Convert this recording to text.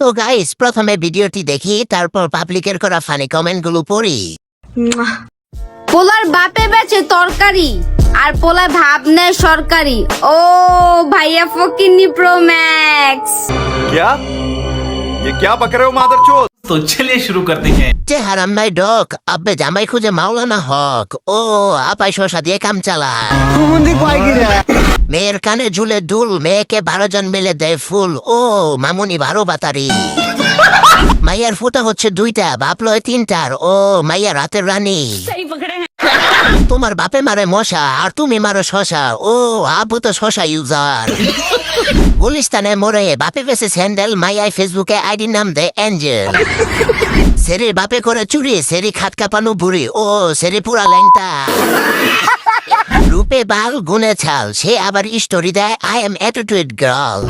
তো গাইস প্রথমে ভিডিওটি দেখি তারপর পাবলিকের করা ফানি কমেন্টগুলো পড়ি। পোলার বাপে বেচে তরকারি আর পোলা ভাব নেয় সরকারি। ও ভাইয়া ফকিন্নি প্রো ম্যাক্স। क्या ये क्या बक रहे हो मादरचोद। तो चलिए शुरू करते हैं। যে হারাম নাই ডক আব্বে জামাই খুঁজে মাওলানা হক। ও আপাই শশা দিয়ে কাম চালায়। মেয়ের কানে ঝুলে দুল, মেয়েকে 12 জন মিলে দেয় ফুল। ও মামুনি 12 বাতারি। মাইয়ার ফুটা হচ্ছে 2টা, বাপ লয় 3টার। ও মাইয়া রাতের রানী। তোমার বাপে মারে মশা আর তুমি মারো শশা। ও আপু তো শশা ইউজার। গুলিস্তানে মোড়ে বাপে বেসে স্যান্ডেল, মাইয়াই ফেসবুকে আইডি নাম দেয় অ্যাঞ্জেল। সেরির বাপে করে চুরি, সেরি খাট কাঁপানো বুড়ি। ও সেরি পুরা ল্যাংটা। রূপে বাল গুনে ছাল, সে আবার স্টোরি দেয় আই এম অ্যাটিটিউড গার্ল।